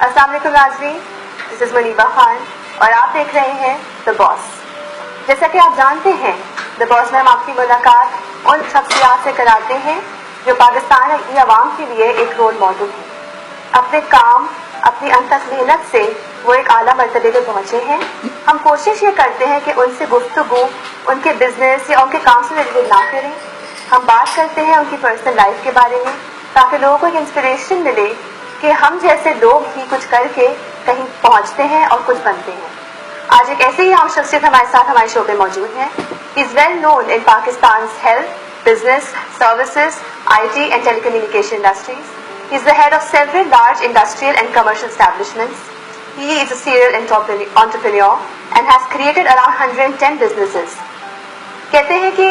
السلام علیکم ناظرین، دس از منیبہ خان اور آپ دیکھ رہے ہیں دا باس۔ جیسا کہ آپ جانتے ہیں، دا باس میں ہم آپ کی ملاقات ان شخصیات سے کراتے ہیں جو پاکستان کی عوام کے لیے ایک رول ماڈل ہے۔ اپنے کام، اپنی انتھک محنت سے وہ ایک اعلیٰ مرتبے پہ پہنچے ہیں۔ ہم کوشش یہ کرتے ہیں کہ ان سے گفتگو ان کے بزنس یا ان کے کام سے ریلیٹڈ نہ کریں، ہم بات کرتے ہیں ان کی پرسنل لائف کے بارے میں تاکہ لوگوں کو ایک انسپریشن ملے کہ ہم جیسے لوگ ہی کچھ کر کے کہیں پہنچتے ہیں اور کچھ بنتے ہیں۔ آج ایک ایسے ہی عام شخصیت ہمارے ساتھ ہمارے شو پہ موجود ہیں۔ از well known in پاکستان's health, business, services, IT and telecommunication industries. He is the head of several large industrial and commercial establishments. He is a serial entrepreneur and has created around 110 businesses. کہتے ہیں کہ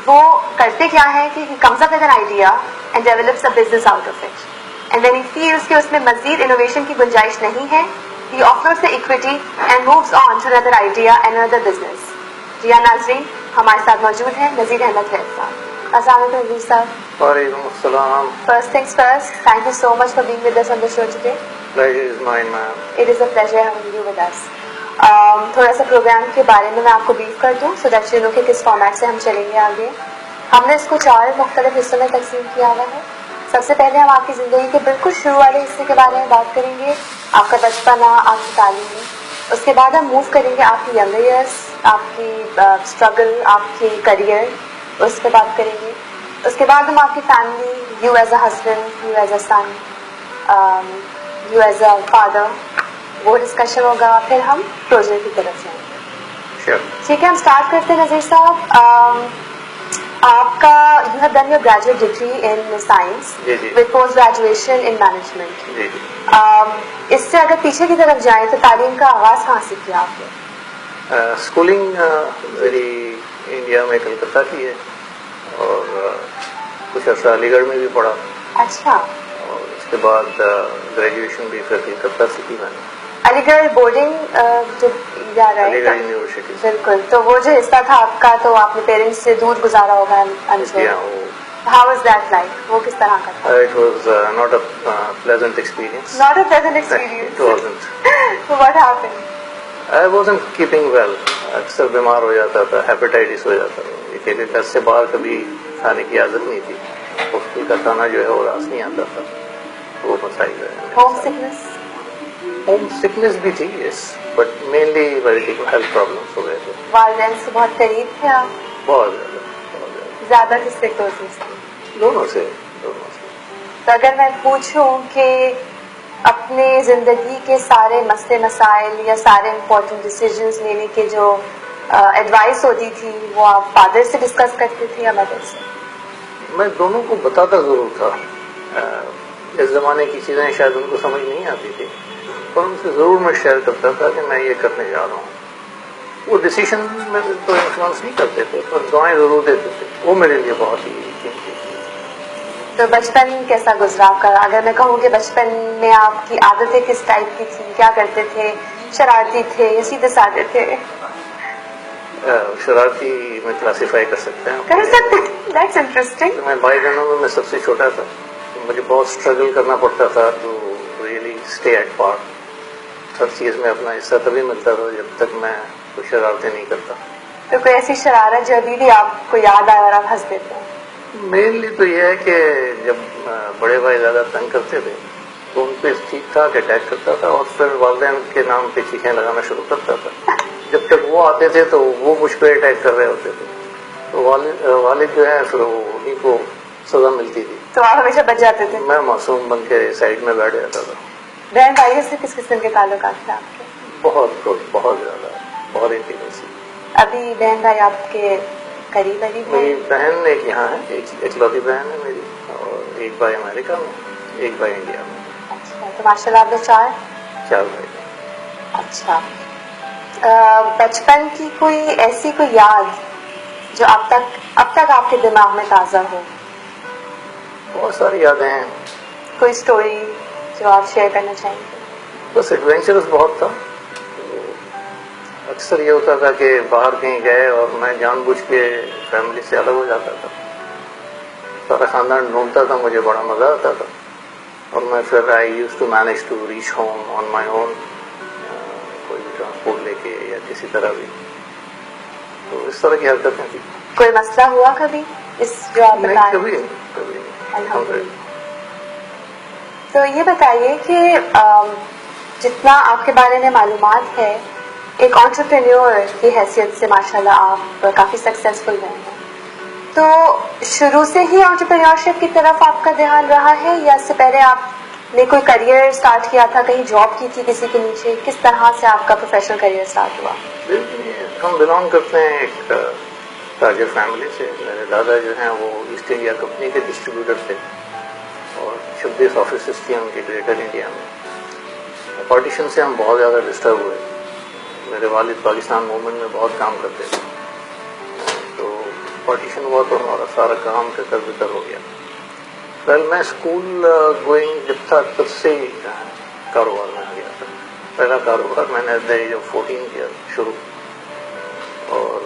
وہ کرتے کیا ہے کہ he comes up with an idea and develops a business out of it. And when he feels کہ اس میں مزید انوویشن کی گنجائش نہیں ہے, he offers the equity and moves on to another idea and another business. جی ہاں ناظرین، ہمارے ساتھ موجود ہیں نذیر احمد فیض صاحب۔ السلام علیکم نذیر صاحب۔ وعلیکم السلام۔ First things first, thank you so much for being with us on the show today. Pleasure is mine, ma'am. It is a pleasure having you with us. تھوڑا سا پروگرام کے بارے میں آپ کو بریف کر دوں سو دیٹ یو نو کہ کس فارمیٹ سے ہم چلیں گے آگے۔ ہم نے اس کو 4 مختلف حصوں میں تقسیم کیا ہوا ہے۔ سب سے پہلے ہم آپ کی زندگی کے بالکل شروع والے حصے کے بارے میں بات کریں گے، آپ کا بچپنا، آپ کی تعلیم۔ اس کے بعد ہم موو کریں گے آپ کی ینگر ایئرس، آپ کی اسٹرگل، آپ کی کریئر، اس پہ بات کریں گے۔ اس کے بعد ہم آپ کی family, you as a husband, you as a son, you as a father, وہ ڈسکشن ہوگا۔ پھر ہم پروجیکٹ کی طرف جائیں گے۔ ٹھیک ہے، ہم اسٹارٹ کرتے ہیں نذیر صاحب۔ آپ کا you have done your graduate degree in science with post graduation in management. اس سے اگر پیچھے کی طرف جائیں تو تعلیم کا آغاز کہاں سے کیا آپ نے؟ اسکولنگ میری انڈیا میں کلکتہ کی ہے اور کچھ عرصہ علی گڑھ میں بھی پڑھا۔ اچھا۔ اور اس کے بعد گریجویشن بھی پھر کلکتہ سے کی میں نے۔ علی گڑھ بورڈنگ جو جا رہا ہے، علی گڑھ یونیورسٹی۔ بالکل، تو وہ جو حصہ تھا آپ کا تو آپ نے پیرنٹس سے دور گزارا ہوگا۔ How was that like؟ وہ کس طرح کا تھا؟ It was not a pleasant experience. Not a pleasant experience. It wasn't. What happened? I wasn't keeping well. اکثر بیمار ہو جاتا تھا، ہیپیٹائٹس ہو جاتا تھا۔ ایک گھر سے باہر کبھی کھانے کی عادت نہیں تھی، ہاسپٹل کا کھانا جو ہے وہ راس نہیں آتا تھا، وہ مسائل ہے۔ Home sickness? ہوم سکنس بھی تھی، یس، بٹ مینلی ہیلتھ پرابلمس ہو گئے تھے۔ والدین سے بہت قریب تھے آپ؟ بہت زیادہ، بہت زیادہ۔ زیادہ کس سے کوشش تھی؟ دونوں سے، دونوں سے۔ تو اگر میں پوچھوں کہ اپنے زندگی کے سارے مسئلے مسائل یا سارے امپورٹنٹ ڈیسیجنز لینے کے جو ایڈوائس ہوتی تھی وہ آپ فادر سے ڈسکس کرتے تھے یا مدر سے؟ میں دونوں کو بتاتا ضرور تھا۔ اس زمانے کی چیزیں شاید ان کو سمجھ نہیں آتی تھی، پر ان سے ضرور میں شیئر کرتا تھا کہ میں یہ کرنے جا رہا ہوں۔ وہ ڈیسیشن میں تو انفلوئنس نہیں کرتے تھے، پر دعائیں ضرور دیتے تھے، وہ میرے لیے بہت ہی قیمتی تھی۔ تو بچپن کیسا گزرا آپ کا؟ اگر میں کہوں کہ بچپن میں آپ کی عادتیں کس ٹائپ کی تھیں، کیا کرتے تھے؟ شرارتی تھے یا سیدھے سادے تھے؟ شرارتی میں کلاسیفائی کر سکتے ہیں، کر سکتے ہیں، دیٹس انٹرسٹنگ۔ میں بھائی بہنوں میں سب سے چھوٹا تھا، مجھے بہت اسٹرگل کرنا پڑتا تھا to really stay at part. ہر چیز میں اپنا حصہ تبھی ملتا تھا جب تک میں کوئی شرارتیں نہیں کرتا۔ تو کوئی ایسی شرارت جو ابھی بھی آپ کو یاد آئے اور آپ ہنس دیتے ہیں؟ مینلی تو یہ ہے کہ جب بڑے بھائی زیادہ تنگ کرتے تھے تو ان پہ ٹھیک ٹھاک اٹیک کرتا تھا اور پھر والدین کے نام پہ چیخیں لگانا شروع کرتا تھا۔ جب تک وہ آتے تھے تو وہ مجھ پہ اٹیک کر رہے ہوتے تھے، تو والد جو ہے پھر انہیں کو سزا ملتی تھی، تو آپ ہمیشہ بچ جاتے تھے؟ میں معصوم بن کے سائڈ میں بیٹھ جاتا تھا۔ بہن بھائیوں سے کس قسم کے تعلقات تھے آپ کے؟ بہت بہت زیادہ، بہت انٹیمیسی۔ ابھی بہن بھائی آپ کے قریب ہیں؟ میری بہن ایک یہاں ہے، ایک اکلوتی بہن ہے میری، اور ایک بھائی امریکہ میں، ایک بھائی انڈیا میں۔ اچھا، تو ماشاء اللہ آپ نے 4 بھائی۔ اچھا، بچپن کی کوئی ایسی کوئی یاد جو اب تک آپ کے دماغ میں تازہ ہو؟ بہت ساری یادیں ہیں۔ کوئی اسٹوری جو آپ شیئر کرنا چاہیں گے؟ بس ایڈونچرس بہت تھا۔ اکثر یہ ہوتا تھا کہ باہر کہیں گئے اور میں جان بوجھ کے فیملی سے الگ ہو جاتا تھا، سارا خاندان ڈھونڈتا تھا، مجھے بڑا مزہ آتا تھا۔ اور میں پھر I used to manage to reach home on my own, کوئی بھی ٹرانسپورٹ لے کے یا کسی طرح بھی. تو اس طرح کی حرکتیں تھیں. کوئی مسئلہ ہوا کبھی اس جو آپ نہیں، بتائیں؟ کبھی نہیں. الحمدللہ. تو یہ بتائیے کہ جتنا آپ کے بارے میں معلومات ہے، ایک انٹرپرینیور کی حیثیت سے ماشاءاللہ آپ کافی سکسیزفل رہے ہیں. تو شروع سے ہی انٹرپرینیورشپ کی طرف آپ کا دھیان رہا ہے، یا اس سے پہلے آپ نے کوئی کریئر سٹارٹ کیا تھا، کہیں جاب کی تھی کسی کے نیچے؟ کس طرح سے آپ کا پروفیشنل کریئر سٹارٹ ہوا؟ ہم بلانگ کرتے ہیں ایک تاجر فیملی سے. میرے دادا جو ہیں وہ ایسٹ انڈیا کمپنی کے ڈسٹریبیوٹر تھے اور 26 آفیسز تھیں ان کے گریٹر انڈیا میں. پارٹیشن سے ہم بہت زیادہ ڈسٹرب ہوئے. میرے والد پاکستان موومنٹ میں بہت کام کرتے تھے، تو پارٹیشن ہوا تو ہمارا سارا کام ٹکر بکر ہو گیا. میں اسکول گوئنگ جب تھا تب سے ہی کاروبار میں آ گیا تھا. پہلا کاروبار میں نے ایٹ دا ایج آف 14 کیا شروع، اور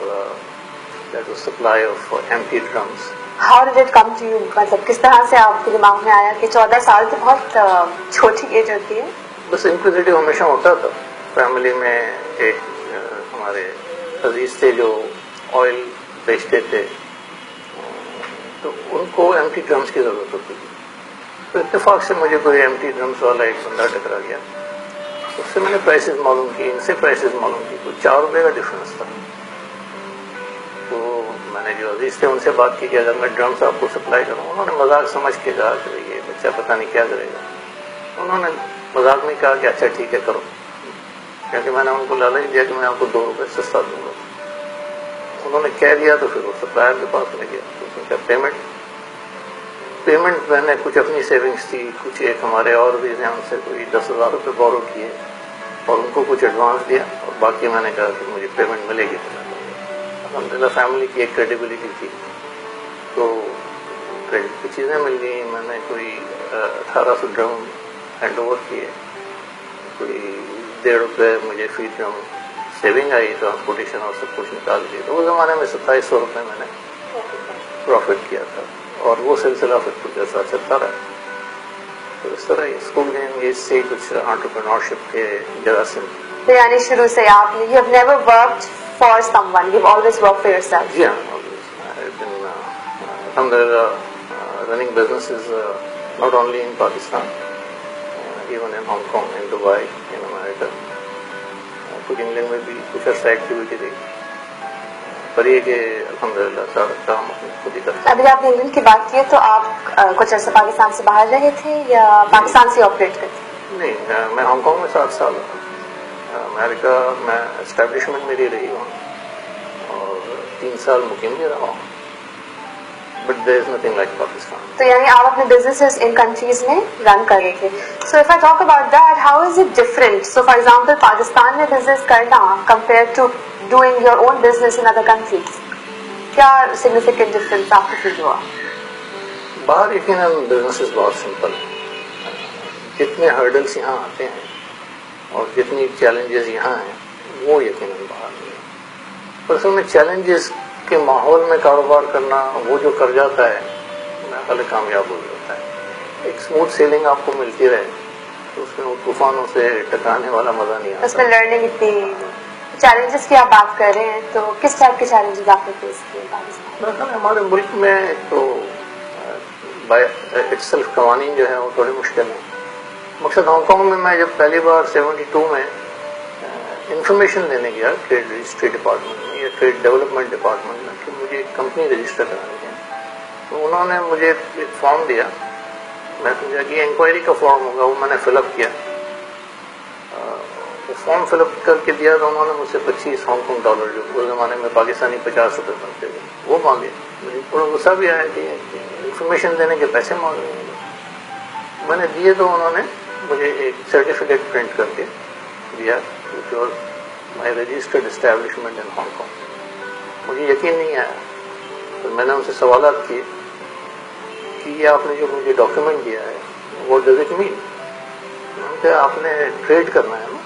that was supply of empty drums. How did it come to you? مطلب کس طرح سے آپ کے دماغ میں آیا کہ 14 سال تو بہت چھوٹی ایج ہوتی ہے. بس انکوزیٹو ہمیشہ ہوتا تھا. فیملی میں ایک ہمارے عزیز تھے جو آئل بیچتے تھے، تو ان کو ایمٹی ڈرمس کی ضرورت ہوتی تھی. تو اتفاق سے مجھے کوئی ایمٹی ڈرمس والا ایک بندہ ٹکرا گیا. اس سے میں نے پرائسز معلوم کی، ان سے پرائسز معلوم کی. کوئی 4 روپے کا ڈفرینس تھا. تو میں نے جو عزیز تھے ان سے بات کی کہ اگر میں ڈرمس آپ کو سپلائی کروں. انہوں نے مذاق سمجھ کے کہا کہ یہ بچہ پتہ نہیں کیا کرے گا. انہوں نے مذاق میں کہا کہ اچھا ٹھیک ہے کرو، کیونکہ میں نے ان کو لالچ دیا کہ میں آپ کو 2 روپے سستا دوں گا. انہوں نے کہہ دیا تو پھر وہ سپلائر کے پاس لے گیا. تو اس نے کہا پیمنٹ میں نے کچھ اپنی سیونگس تھی، کچھ ایک ہمارے اور بھی ہیں، ان سے کوئی 10,000 روپے بورو کیے اور ان کو کچھ ایڈوانس دیا، اور باقی میں نے کہا کہ مجھے پیمنٹ ملے گی. الحمدللہ فیملی کی ایک کریڈیبلٹی تھی، تو کریڈٹ کی چیزیں مل گئیں. میں نے کوئی 1800 ڈرم ہینڈ اوور کیے، کوئی 1.5 روپے مجھے فی ڈرم سیونگ آئی، ٹرانسپورٹیشن اور سب کچھ نکال دیے. تو اس زمانے میں 2700 روپے میں نے پروفٹ کیا تھا، اور وہ سلسلہ پھر کچھ ایسا چلتا رہا. تو اس طرح اسکول گیم یہ سے کچھ انٹرپرینورشپ کے جراثیم. تو یعنی شروع سے آپ نے، you have never worked for someone, you have always work for yourself. جی ہاں، الحمدللہ running businesses not only in Pakistan, even in Hong Kong, in Dubai, in America. کچھ انگلینڈ میں بھی کچھ عرصہ ایکٹیویٹی رہی، پر یہ کہ الحمدللہ سارا کام اپنے خود ہی کرتا. ابھی آپ نے انگلینڈ کی بات کی ہے، تو آپ کچھ عرصہ پاکستان سے باہر رہے تھے یا پاکستان سے آپریٹ کرتے؟ نہیں، میں ہانگ کانگ میں 7 سال رہا. امریکہ میں اسٹیبلشمنٹ میری رہی ہوں اور 3 سال مقیم بھی رہا ہوں. But there is nothing like Pakistan. تو یعنی آپ اپنے بزنسز ان کنٹریز میں رن کر رہے تھے. So if I talk about that, how is it different? So for example Pakistan میں بزنس کرنا compare to doing your own business in other countries, کیا سگنیفیکینٹ ڈفرنس آپ کو فیل ہوا؟ باہر یقیناً بزنسز بہت سمپل ہیں. جتنے ہرڈلس یہاں آتے ہیں اور جتنی چیلنجز یہاں ہیں وہ یقیناً باہر نہیں ہیں. پر اصل میں چیلنجز کے ماحول میں کاروبار کرنا، وہ جو کر جاتا ہے میرا خیال کامیاب ہو جاتا ہے. ایک اسموتھ سیلنگ آپ کو ملتی رہے تو اس میں وہ طوفانوں سے ٹکرانے والا مزہ نہیں آتا. اس میں لرننگ اتنی. چیلنجز کی آپ بات کر رہے ہیں، تو کس ٹائپ کے چیلنجز آپ نے فیس کیے پاکستان؟ میرا خیال ہمارے ملک میں تو بائی اٹ سیلف قوانین جو ہیں وہ تھوڑے مشکل ہیں. مقصد ہانگ کانگ میں میں جب پہلی بار 72 میں انفارمیشن دینے گیا ٹریڈ رجسٹری ڈپارٹمنٹ میں یا ٹریڈ ڈیولپمنٹ ڈپارٹمنٹ میں کہ مجھے ایک کمپنی رجسٹر کرانی ہے، تو انہوں نے مجھے ایک فارم دیا. میں سمجھا کہ یہ انکوائری کا فارم ہوگا، وہ میں نے فل اپ کیا. وہ فارم فل اپ کر کے دیا تو انہوں نے مجھ سے 25 ہانگ کانگ ڈالر، جو اس زمانے میں پاکستانی 50 روپے بنتے تھے، وہ مانگے. مجھے تھوڑا غصہ بھی آیا کہ انفارمیشن دینے کے پیسے مانگ رہے ہیں. میں نے دیے تو انہوں نے مجھے ایک سرٹیفکیٹ پرنٹ کر کے دیا which was my registered establishment in Hong Kong. مجھے یقین نہیں آیا. تو میں نے ان سے سوالات کیے کہ یہ آپ نے جو مجھے ڈاکیومنٹ دیا ہے what does it mean؟ کہ آپ نے ٹریڈ کرنا ہے نا،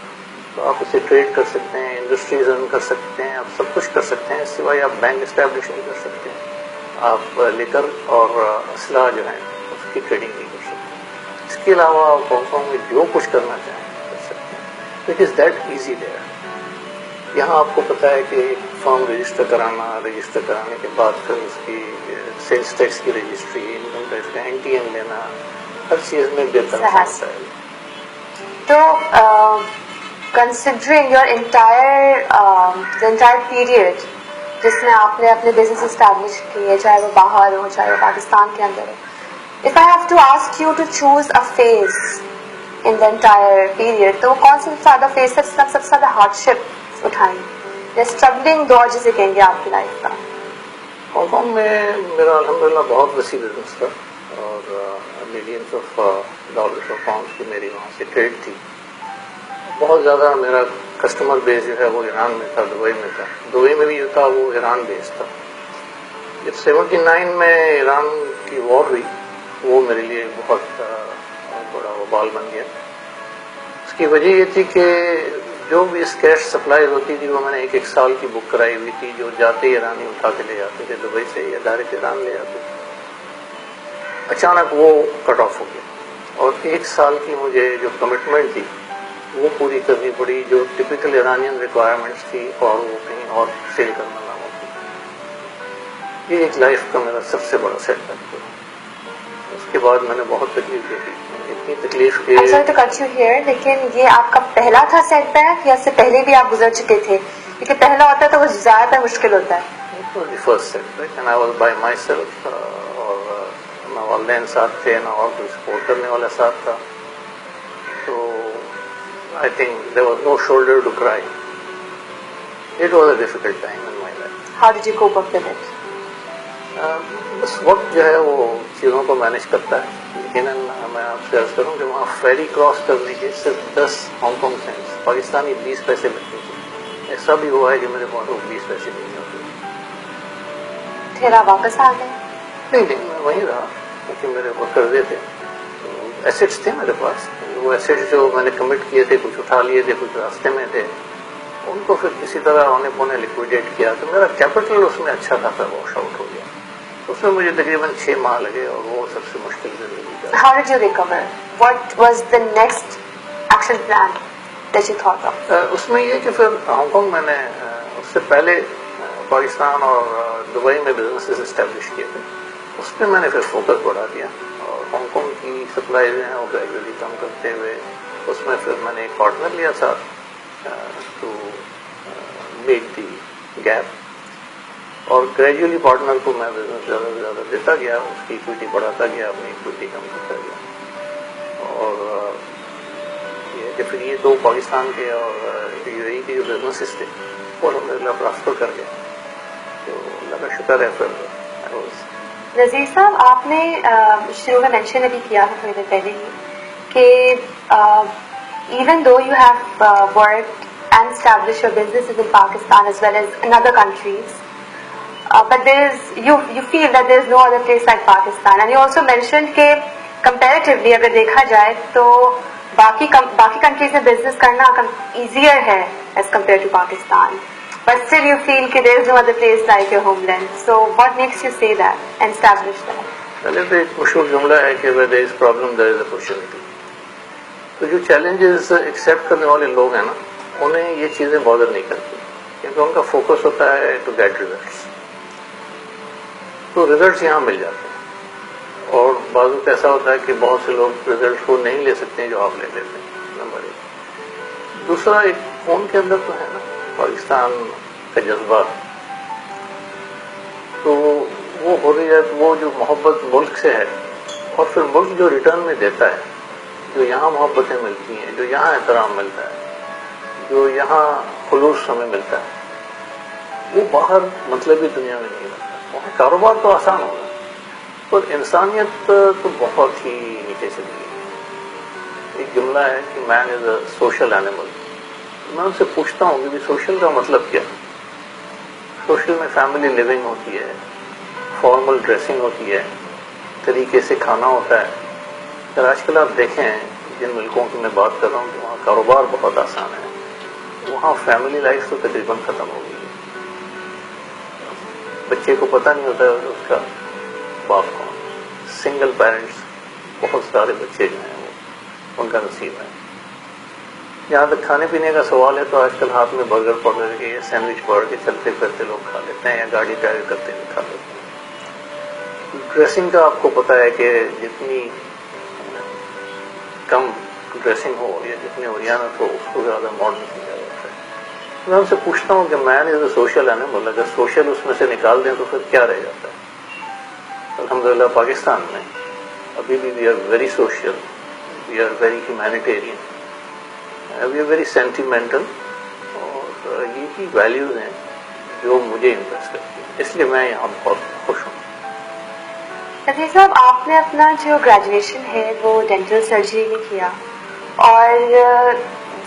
تو آپ اسے ٹریڈ کر سکتے ہیں، انڈسٹریز رن کر سکتے ہیں، آپ سب کچھ کر سکتے ہیں، سوائے آپ بینک اسٹیبلش نہیں کر سکتے ہیں، آپ لیکر اور اسلحہ جو ہیں اس کی ٹریڈنگ نہیں کر سکتے. اس کے علاوہ آپ ہانگ کانگ میں جو کچھ کرنا چاہیں کر سکتے ہیں. It is that easy there. یہاں آپ کو پتا ہے کہ ایک فارم رجسٹر کرانے کے بعد پھر اس کی سیلس ٹیکس کی رجسٹری، انکم ٹیکس کا NTM لینا، ہر چیز میں بہتر ہوتا ہے. تو considering your entire period جس میں آپ نے اپنے بزنس اسٹیبلش کیے، چاہے وہ باہر ہو چاہے وہ پاکستان کے اندر ہو، if I have to ask you to choose a phase in the entire period، تو کون سا زیادہ فیز سب سے زیادہ ہارڈ شپ اٹھائیں یا اسٹرگلنگ دور جسے کہیں گے آپ کی لائف کا؟ ہانگ کانگ میں میرا الحمدللہ بہت وسیع بزنس تھا اور ملینس آف ڈالرس اور پاؤنڈس کی میری وہاں سے ٹریڈ تھی. بہت زیادہ میرا کسٹمر بیس جو ہے وہ ایران میں تھا، دبئی میں تھا. دبئی میں بھی جو تھا وہ ایران بیس تھا. جب 79 میں ایران کی وار ہوئی وہ میرے لیے بہت بڑا وبال بن گیا. اس کی وجہ یہ تھی کہ جو بھی اسکیش سپلائی ہوتی تھی وہ میں نے ایک سال کی بک کرائی ہوئی تھی، جو جاتے ایرانی اٹھا کے لے جاتے تھے دبئی سے یا ڈائریکٹ ایران لے جاتے تھے. اچانک وہ کٹ آف ہو گیا اور 1 سال کی مجھے جو کمٹمنٹ تھی وہ پوری کرنی پڑی، جو ٹپیکل ایرانین ریکوائرمنٹس تھی، اور وہ کہیں اور سیل کرنا نہ ہوتی. یہ ایک لائف کا میرا سب سے بڑا سیٹ بیک تھا. اس کے بعد میں نے بہت تکلیف دیکھی، اتنی تکلیف کہ I'm sorry to cut you here، لیکن یہ آپ کا پہلا تھا سیٹ بیک یا اس سے پہلے بھی آپ گزر چکے تھے؟ کیونکہ پہلا ہوتا ہے تو وہ زیادہ مشکل ہوتا ہے. First seat back and I was by myself, اور نہ والدین ساتھ تھے نہ اور کوئی سپورٹ کرنے والا ساتھ تھا. تو I think there was no shoulder to cry. It was a difficult time in my life. How did you cope up with it؟ بس وقت جو ہے وہ چیزوں کو مینیج کرتا ہے. لیکن میں آپ سے عرض کروں کہ وہاں فیری کراس کرنے کے صرف 10 ہانگ کانگ سینٹس، پاکستانی 20 پیسے لگتے تھے. ایسا بھی ہوا ہے کہ میرے پاس 20 پیسے نہیں ہوتے. پھر آپ واپس آ گئے؟ نہیں میں وہیں رہا کیونکہ میرے وہ قرضے تھے، ایسٹس تھے میرے پاس. وہ ایسٹس جو میں نے کمٹ کیے تھے کچھ اٹھا لیے تھے، کچھ راستے میں تھے، ان کو پھر کسی طرح اونے پونے لیکویڈیٹ کیا. تو میرا کیپٹل اس میں اچھا خاصا واش آؤٹ ہو گیا. اس میں مجھے تقریباً 6 ماہ لگے اور وہ سب سے مشکل زندگی کا. How did you recover? What was the next action plan that you thought of؟ اس میں یہ کہ پھر ہانگ کانگ میں نے اس سے پہلے پاکستان اور دبئی میں بزنسز اسٹیبلش کیے تھے. اس پہ میں نے پھر فوکس بڑھا دیا اور ہانگ کانگ کی سپلائی جو ہیں وہ گریجولی کم کرتے ہوئے اس میں پھر میں نے ایک پارٹنر لیا ساتھ ٹو میک دی گیپ، اور گریجولی پارٹنر کو میں بزنس زیادہ سے زیادہ دیتا گیا، اس کی اکویٹی بڑھاتا گیا، اپنی اکویٹی کم کرتا گیا. اور یہ کہ پھر یہ 2 پاکستان کے اور UAE کے جو بزنسز تھے وہ الحمدللہ پراسپر کر گئے. تو اللہ کا شکر ہے. پھر نذیر صاحب، آپ نے شروع میں مینشن ابھی کیا تھا تھوڑی دیر پہلے ہی کہ even though you have work and establish your business in Pakistan as well as in other countries, but there is you feel that there is no other place like Pakistan. And you also mention کہ comparatively اگر دیکھا جائے تو باقی countries میں business کرنا easier ہے as compare to Pakistan. But still you feel that there is no other place like your homeland. So what makes you say that and establish that? پہلے تو ایک مشہور جملہ ہے کہ where there is problem there is opportunity. تو جو challenges accept کرنے والے لوگ ہیں نا، انہیں یہ چیزیں بادر نہیں کرتی کیونکہ ان کا فوکس ہوتا ہے ٹو گیٹ ریزلٹس. تو ریزلٹس یہاں مل جاتے ہیں، اور بعض وقت ایسا ہوتا ہے کہ بہت سے لوگ ریزلٹس کو نہیں لے سکتے ہیں جو آپ لے لیتے ہیں. نمبر 1. دوسرا، ایک خون کے اندر تو ہے نا پاکستان کا جذبہ، تو وہ ہو رہی ہے، وہ جو محبت ملک سے ہے، اور پھر ملک جو ریٹرن میں دیتا ہے، جو یہاں محبتیں ملتی ہیں، جو یہاں احترام ملتا ہے، جو یہاں خلوص ہمیں ملتا ہے، وہ باہر مطلبی دنیا میں نہیں ملتا. وہاں کاروبار تو آسان ہوگا پر انسانیت تو بہت ہی نیچے چلی گئی. ایک جملہ ہے کہ مین از اے سوشل اینیمل. میں ان سے پوچھتا ہوں کہ سوشل کا مطلب کیا؟ سوشل میں فیملی لیونگ ہوتی ہے، فارمل ڈریسنگ ہوتی ہے، طریقے سے کھانا ہوتا ہے. اگر آج کل آپ دیکھیں جن ملکوں کی میں بات کر رہا ہوں کہ وہاں کاروبار بہت آسان ہے، وہاں فیملی لائف تو تقریباً ختم ہو گئی ہے. بچے کو پتہ نہیں ہوتا اس کا باپ کون. سنگل پیرنٹس، بہت سارے بچے جو ہیں وہ ان کا نصیب ہے. جہاں تک کھانے پینے کا سوال ہے تو آج کل ہاتھ میں برگر پڑ رہے ہیں، سینڈوچ پڑ کے چلتے پھرتے لوگ کھا لیتے ہیں یا گاڑی ڈرائیو کرتے ہوئے کھا لیتے ہیں. ڈریسنگ کا آپ کو پتہ ہے کہ جتنی کم ڈریسنگ ہو یا جتنی اوریانت ہو اس کو زیادہ ماڈرن سمجھا جاتا ہے. میں ان سے پوچھتا ہوں کہ مین از اے سوشل اینیمل، اگر سوشل اس میں سے نکال دیں تو پھر کیا رہ جاتا ہے؟ الحمدللہ پاکستان میں ابھی بھی we are very social, we are very humanitarian, we are very sentimental, اور یہی ویلیوز ہیں جو مجھے امپریس کرتی ہیں، اس لیے میں یہاں بہت خوش ہوں. عزیز صاحب، آپ نے اپنا جو گریجویشن ہے وہ ڈینٹل سرجری میں کیا، اور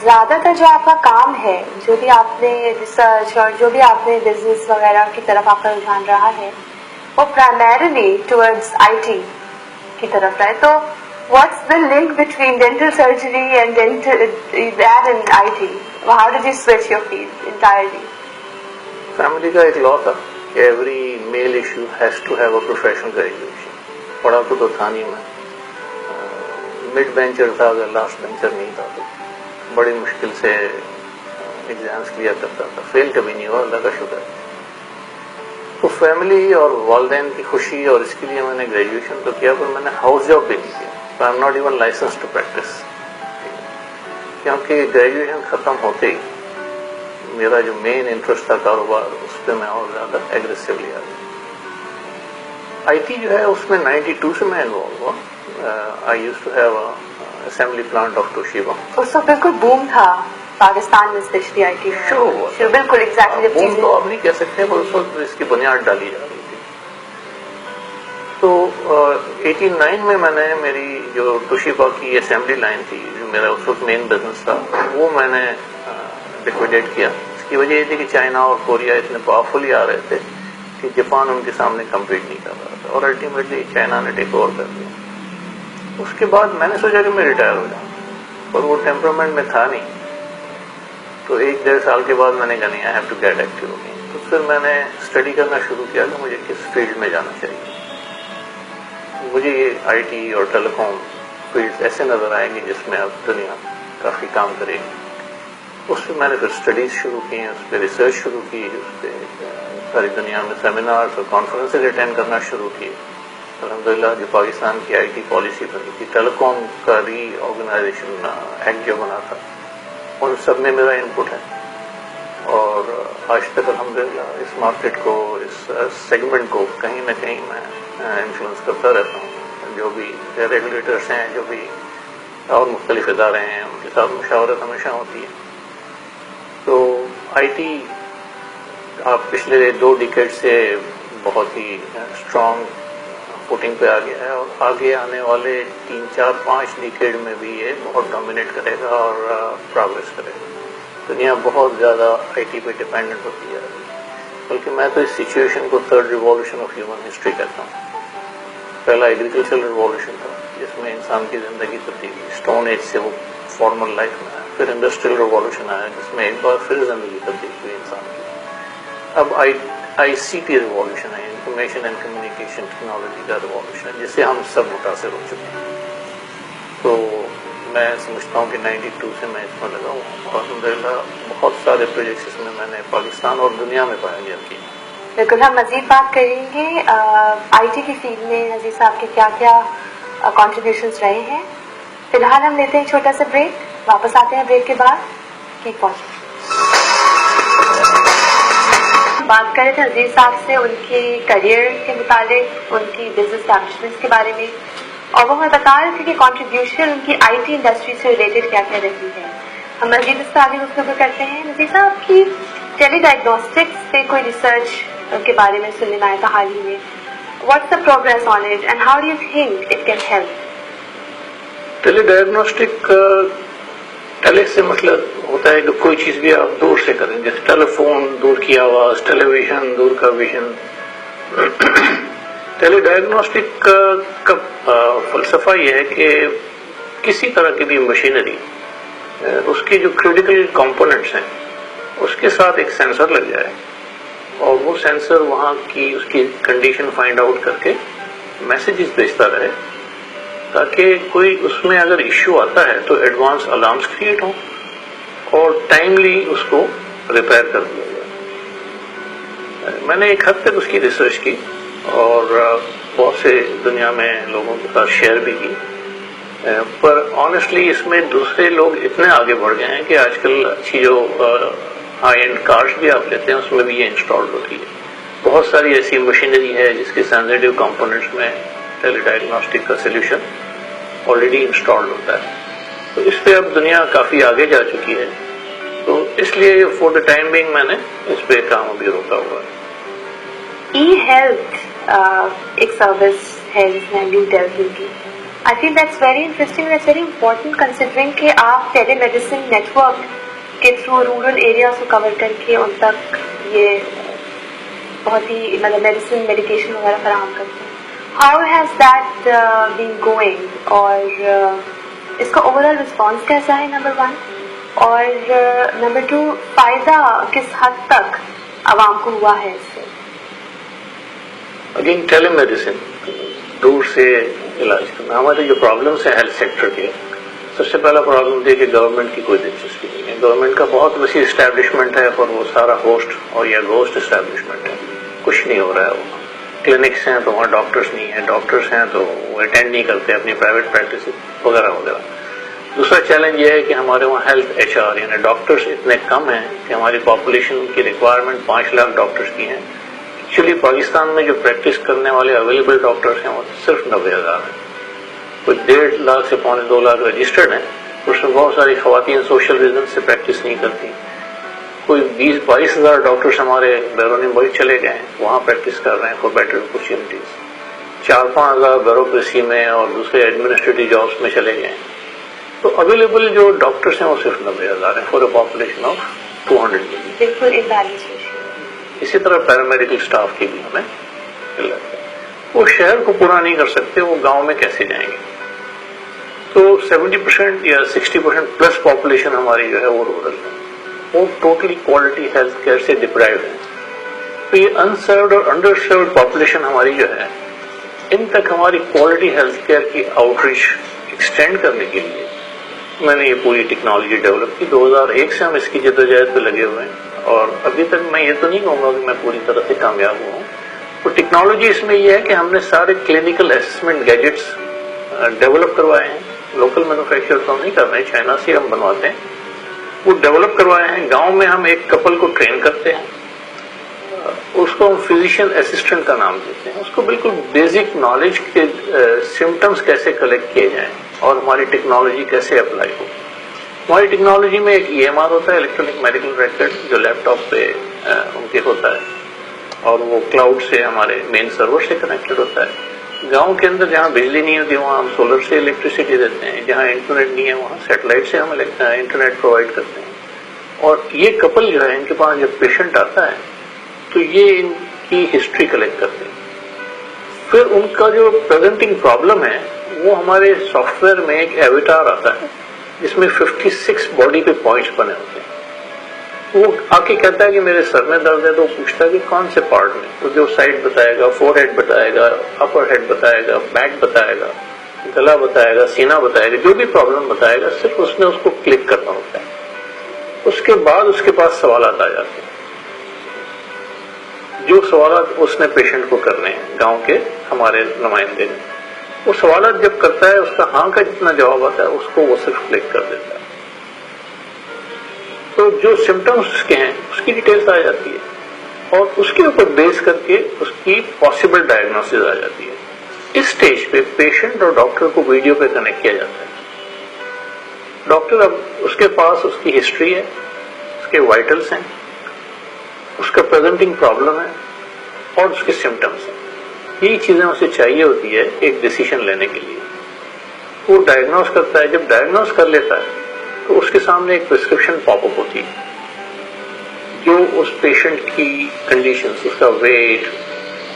زیادہ تر جو آپ کا کام ہے، جو بھی آپ نے ریسرچ اور جو بھی آپ نے بزنس وغیرہ کی طرف آپ کا رجحان رہا ہے وہ پرائمریلی ٹورڈز آئی ٹی کی طرف رہا ہے. تو what's the link between dental surgery and I T? How did you switch your field entirely? Family کا ایک لا تھا کہ every male issue has to have a professional graduation. پڑھا تو تھا نہیں میں، مڈ بینچر تھا، اگر لاسٹ بینچر نہیں تھا تو بڑی مشکل سے ایگزامس کلیر کرتا تھا، فیل کبھی نہیں ہوا، اللہ کا شکر ہے. تو فیملی اور والدین کی خوشی اور اس کے لیے میں نے گریجویشن تو کیا، پر میں نے ہاؤس جاب بھی نہیں کیا. I am not even license to practice, کیونکہ گریجویشن ختم ہوتے ہی میرا جو مین انٹرسٹ تھا کاروبار، اس پہ میں اور زیادہ ایگریسولی آ گیا. آئی ٹی جو ہے اس میں 92 سے میں انوالو ہوا. I used to have assembly plant of Toshiba. اس وقت بالکل بوم تھا پاکستان میں، اسپیشلی آئی ٹی میں. شروع ہوا تھا. بالکل ایگزیکٹلی بوم تو آپ نہیں کہہ سکتے، پر اس وقت اس کی بنیاد ڈالی جا رہی تھی. تو 89 میں نے میری جو توشیبا کی اسمبلی لائن تھی، جو میرا اس وقت مین بزنس تھا، وہ میں نے لکویڈیٹ کیا. اس کی وجہ یہ تھی کہ چائنا اور کوریا اتنے پاورفلی آ رہے تھے کہ جاپان ان کے سامنے کمپیٹ نہیں کر رہا تھا، اور الٹیمیٹلی چائنا نے ٹیک اوور کر دیا. اس کے بعد میں نے سوچا کہ میں ریٹائر ہو جاؤں، پر وہ ٹیمپرامنٹ میں تھا نہیں. تو 1-1.5 سال کے بعد میں نے کہا نہیں، I have to get active again. تو پھر میں نے اسٹڈی کرنا شروع کیا کہ مجھے کس فیلڈ میں جانا چاہیے. مجھے یہ آئی ٹی اور ٹیلی کام فیلڈ ایسے نظر آئیں گے جس میں اب دنیا کافی کام کرے گی. اس پہ میں نے پھر اسٹڈیز شروع کی ہیں، اس پہ ریسرچ شروع کی، اس پہ ساری دنیا میں سیمینارز اور کانفرنسز اٹینڈ کرنا شروع کی. الحمدللہ جو پاکستان کی آئی ٹی پالیسی بنی تھی، ٹیلی کام کا ری آرگنائزیشن ایکٹ جو بنا تھا، ان سب میں میرا انپٹ ہے. اور آج تک الحمدللہ اس مارکیٹ کو، اس سیگمنٹ کو کہیں نہ کہیں میں انفلوئنس کرتا رہتا ہوں. جو بھی ریگولیٹرس ہیں، جو بھی اور مختلف ادارے ہیں، ان کے ساتھ مشاورت ہمیشہ ہوتی ہے. تو آئی ٹی آپ پچھلے 2 ڈیکیڈ سے بہت ہی اسٹرانگ فوٹنگ پہ آ گیا ہے، اور آگے آنے والے 3-4-5 ڈیکیڈ میں بھی یہ بہت ڈومینیٹ کرے گا اور پروگریس کرے گا. دنیا بہت زیادہ آئی ٹی پہ ڈپینڈنٹ ہوتی جا رہی ہے. بلکہ میں تو اس سچویشن کو 3rd ریوالوشن آف ہیومن ہسٹری کہتا ہوں. پہلا ایگریکلچرل ریوالوشن تھا جس میں انسان کی زندگی تبدیلی، اسٹون ایج سے وہ فارمل لائف میں آیا. پھر انڈسٹریل ریوالوشن آیا جس میں ایک بار پھر زندگی تبدیل ہوئی انسان کی. اب آئی سی ٹی ریوالوشن ہے، انفارمیشن اینڈ کمیونیکیشن ٹیکنالوجی کا ریوالوشن ہے، جس سے ہم سب متاثر ہو چکے ہیں. تو میں سمجھتا ہوں کہ 92 سے میں اس میں لگا ہوں، اور الحمدللہ بہت سارے پروجیکٹس میں نے پاکستان اور دنیا میں پائنیئر کی. بالکل، ہم مزید بات کریں گے آئی ٹی کی فیلڈ میں عزیز صاحب کے کیا کیا کنٹریبیوشنز رہے ہیں. فی الحال ہم لیتے ہیں ایک چھوٹا سا بریک، واپس آتے ہیں بریک کے بعد. Keep watching. بات کر رہے تھے عزیز صاحب سے ان کے کریئر کے متعلق، ان کی بزنس اسٹیبلشمنٹس کے بارے میں، اور وہ ہمیں بتا رہے تھے کہ کنٹریبیوشن ان کی آئی ٹی انڈسٹری سے ریلیٹڈ کیا کیا رہی ہے. ہم مزید اس پر آگے گفتگو کرتے ہیں. عزیز صاحب کی ٹیلی ڈائگنوسٹکس پہ کوئی ریسرچ کے بارے میں سننے میں آیا تھا حال ہی میں. What's the progress on it and how do you think it can help? Tele diagnostic, tele سے مطلب ہوتا ہے کہ کوئی چیز بھی آپ دور سے کریں، جیسے ٹیلی فون دور کی آواز، ٹیلی ویژن دور کا ویژن. ٹیلی ڈائگنوسٹک کا فلسفہ یہ ہے کہ کسی طرح کی بھی مشینری، اس کے جو کریٹیکل کمپوننٹس ہیں اس کے ساتھ ایک سینسر لگ جائے، اور وہ سینسر وہاں کی اس کی کنڈیشن فائنڈ آؤٹ کر کے میسیجز بھیجتا رہے، تاکہ کوئی اس میں اگر ایشو آتا ہے تو ایڈوانس الارمس کریٹ ہوں اور ٹائملی اس کو ریپیئر کر دیا جائے. میں نے ایک حد تک اس کی ریسرچ کی اور بہت سے دنیا میں لوگوں کے پاس شیئر بھی کی, پر آنیسٹلی اس میں دوسرے لوگ اتنے آگے بڑھ گئے ہیں کہ آج کل اچھی جو ہائی اینڈ کارس بھی آپ لیتے ہیں اس میں بھی یہ انسٹالڈ ہوتی ہے. بہت ساری ایسی مشینری ہے جس کے سینسیٹیو کمپوننٹس میں ٹیلی ڈائگنوسٹک کا سولوشن آلریڈی انسٹالڈ ہوتا ہے. تو اس پہ اب دنیا کافی آگے جا چکی ہے, تو اس لیے فور دا ٹائم بینگ میں نے اس پہ کام ابھی روکا ہوا ہے. ای ہیلتھ ایک سروس ہے جس میں ابھی ڈیولپ کی. I feel that's very interesting, that's very important considering کہ آپ ٹیلی میڈیسن نیٹ ورک کے تھرو رورل ایریاز کو کور کر کے ان تک یہ بہت ہی مطلب میڈیسن میڈیکیشن وغیرہ فراہم کرتے ہیں. How has that been going, اور اس کا اوور آل رسپانس کیسا ہے, نمبر 1, اور نمبر 2 فائدہ کس حد تک عوام کو ہوا ہے اس سے؟ اگین ٹیلی میڈیسن, دور سے علاج کرنا. ہمارے جو پرابلمس ہیں ہیلتھ سیکٹر کے, سب سے پہلا پرابلم یہ کہ گورنمنٹ کی کوئی دلچسپی نہیں ہے. گورنمنٹ کا بہت وسیع اسٹیبلشمنٹ ہے پر وہ سارا ہوسٹ اور یا گوسٹ اسٹیبلشمنٹ ہے, کچھ نہیں ہو رہا ہے. وہ کلینکس ہیں تو وہاں ڈاکٹرس نہیں ہیں, ڈاکٹرس ہیں تو وہ اٹینڈ نہیں کرتے اپنی پرائیویٹ پریکٹس وغیرہ وغیرہ. دوسرا چیلنج یہ ہے کہ ہمارے وہاں ہیلتھ ایچ آر یعنی ڈاکٹرس اتنے کم ہیں کہ ہماری پاپولیشن کی ریکوائرمنٹ 5 لاکھ ڈاکٹرس کی ہیں. ایکچولی پاکستان میں جو پریکٹس کرنے والے اویلیبل ڈاکٹرس ہیں وہ صرف 90,000 ہیں. کوئی 1.5 لاکھ سے 2.25 لاکھ رجسٹرڈ ہیں, اس میں بہت ساری خواتین سوشل ریزن سے پریکٹس نہیں کرتی. کوئی 20-22 ہزار ڈاکٹرس ہمارے بیرون ملک چلے گئے ہیں, وہاں پریکٹس کر رہے ہیں فار بیٹر اپرچونیٹیز. 4-5 ہزار بیوروکریسی میں اور دوسرے ایڈمنسٹریٹو جابس میں چلے گئے ہیں. تو اویلیبل جو ڈاکٹرس ہیں وہ صرف 90,000 ہیں for a population of 200 million. بالکل امبیلنس. اسی طرح پیرامیڈیکل اسٹاف کی بھی ہمیں قلت ہے. وہ شہر کو پورا نہیں کر سکتے, وہ گاؤں میں کیسے جائیں گے؟ تو 70% یا 60% پلس پاپولیشن ہماری جو ہے وہ رورل ہے, وہ ٹوٹلی کوالٹی ہیلتھ کیئر سے ڈپرائیوڈ ہے. تو یہ انسروڈ اور انڈر سروڈ پاپولیشن ہماری جو ہے, ان تک ہماری کوالٹی ہیلتھ کیئر کی آؤٹ ریچ ایکسٹینڈ کرنے کے لیے میں نے یہ پوری ٹیکنالوجی ڈیولپ کی. 2001 سے ہم اس کی جدوجہد پہ لگے ہوئے ہیں, اور ابھی تک میں یہ تو نہیں کہوں گا کہ میں پوری طرح سے کامیاب ہوا ہوں. تو ٹیکنالوجی اس میں یہ ہے کہ ہم نے سارے کلینکل اسسمنٹ گیجٹس ڈیولپ کروائے ہیں. لوکل مینوفیکچر تو ہم نہیں کر رہے ہیں, چائنا سے ہم بنواتے ہیں. وہ ڈیولپ کروائے ہیں. گاؤں میں ہم ایک کپل کو ٹرین کرتے ہیں, اس کو ہم فزیشین اسسٹنٹ کا نام دیتے ہیں. اس کو بالکل بیسک نالج کے سمٹمز کیسے کلیکٹ کیے جائیں اور ہماری ٹیکنالوجی کیسے اپلائی ہو. ہماری ٹیکنالوجی میں ایک EMR ہوتا ہے, الیکٹرانک میڈیکل ریکارڈ, جو لیپ ٹاپ پہ ان کے ہوتا ہے, اور وہ کلاؤڈ سے ہمارے مین سرور سے کنیکٹڈ ہوتا ہے. گاؤں کے اندر جہاں بجلی نہیں ہوتی وہاں ہم سولر سے الیکٹریسٹی دیتے ہیں, جہاں انٹرنیٹ نہیں ہے وہاں سیٹلائٹ سے ہم انٹرنیٹ پرووائڈ کرتے ہیں. اور یہ کپل جو ہے, ان کے پاس جب پیشنٹ آتا ہے تو یہ ان کی ہسٹری کلیکٹ کرتے ہیں. پھر ان کا جو پریزنٹنگ پرابلم ہے وہ ہمارے سافٹ ویئر میں ایک ایویٹار آتا ہے جس میں 56 باڈی پہ پوائنٹس بنے ہوتے ہیں. وہ آ کے کہتا ہے کہ میرے سر میں درد ہے, تو وہ پوچھتا ہے کہ کون سے پارٹ میں, تو جو سائڈ بتائے گا, فور ہیڈ بتائے گا, اپر ہیڈ بتائے گا, بیک بتائے گا, گلا بتائے گا, سینہ بتائے گا, جو بھی پرابلم بتائے گا صرف اس نے اس کو کلک کرنا ہوتا ہے. اس کے بعد اس کے پاس سوالات آ جاتے ہیں, جو سوالات اس نے پیشنٹ کو کرنے ہیں گاؤں کے ہمارے نمائندے نے. وہ سوالات جب کرتا ہے اس کا ہاں کا جتنا جواب آتا ہے اس کو وہ صرف کلک کر دیتا ہے. تو جو سمٹمس اس کے ہیں اس کی ڈیٹیلز آ جاتی ہے, اور اس کے اوپر بیس کر کے اس کی پاسبل ڈائگنوسس آ جاتی ہے. اس سٹیج پہ پیشنٹ اور ڈاکٹر کو ویڈیو پہ کنیکٹ کیا جاتا ہے. ڈاکٹر اب اس کے پاس اس کی ہسٹری ہے, اس کے وائٹلس ہیں, اس کا پریزنٹنگ پرابلم ہے اور اس کے سمٹمس ہیں. یہی چیزیں اسے چاہیے ہوتی ہے ایک ڈیسیشن لینے کے لیے. وہ ڈائگنوز کرتا ہے, جب ڈائگنوز کر لیتا ہے تو اس کے سامنے ایک پرسکرپشن پاپ اپ ہوتی ہے جو اس پیشنٹ کی کنڈیشنز, اس کا ویٹ,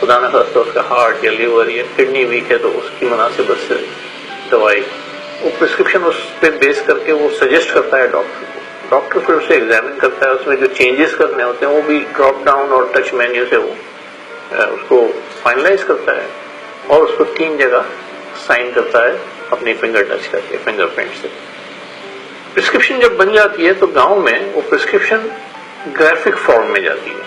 خدا نہ خواستہ اس کا ہارٹ یا لیور یا کڈنی ویک ہے تو اس کی مناسبت سے دوائی, وہ پرسکرپشن اس پہ بیس کر کے وہ سجیسٹ کرتا ہے ڈاکٹر کو. ڈاکٹر پھر اسے ایگزامن کرتا ہے, اس میں جو چینجز کرنے ہوتے ہیں وہ بھی ڈراپ ڈاؤن اور ٹچ مینیو سے وہ اس کو فائنلائز کرتا ہے, اور اس کو 3 جگہ سائن کرتا ہے اپنی فنگر ٹچ کر کے فنگر پرنٹ سے. پرسکرپشن جب بن جاتی ہے تو گاؤں میں وہ پرسکرپشن گرافک فارم میں جاتی ہے.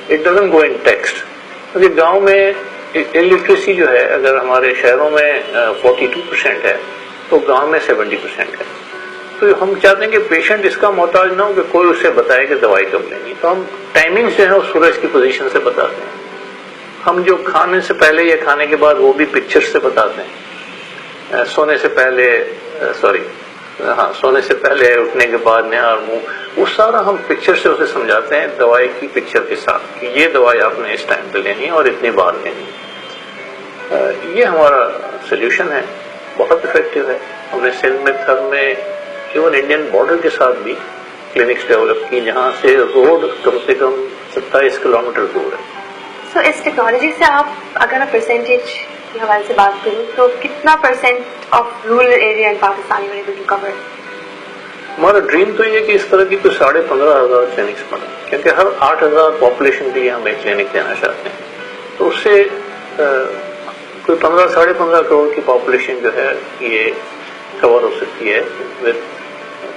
It doesn't go in text. کیونکہ گاؤں میں الٹریسی جو ہے اگر ہمارے شہروں میں 42% ہے تو گاؤں میں 70% ہے. تو ہم چاہتے ہیں کہ پیشنٹ اس کا محتاج نہ ہو کہ کوئی اسے بتائے کہ دوائی کب لینی. تو ہم ٹائمنگ جو ہے وہ سورج کی پوزیشن سے بتاتے ہیں. ہم جو کھانے سے پہلے یا کھانے کے بعد وہ بھی پکچر سے بتاتے ہیں. سونے سے پہلے سونے سے پہلے اٹھنے کے بعد نہار منہ وہ سارا ہم پکچر سے اسے سمجھاتے ہیں دوائی کی پکچر کے ساتھ کہ یہ دوائی آپ نے اس ٹائم پہ لینی ہے اور اتنی بار لینی ہے. یہ ہمارا سولوشن ہے, بہت افیکٹو ہے. ہم نے سندھ میں تھر میں ایون انڈین بارڈر کے ساتھ بھی کلینکس ڈیولپ کی جہاں سے روڈ کم سے کم 27 کلومیٹر دور ہے. سو اس ٹیکنالوجی سے آپ اگر میں پرسنٹیج کے حوالے سے بات کروں تو کتنا % of rural area in Pakistan you able to cover? ہمارا ڈریم تو یہ کہ اس طرح کی کوئی 15,500 کلینکس بنے, کیونکہ ہر 8,000 پاپولیشن کے لیے ہم ایک کلینک دینا چاہتے ہیں. تو اس سے کوئی 15-15.5 کروڑ کی پاپولیشن جو ہے یہ کور ہو سکتی ہے ود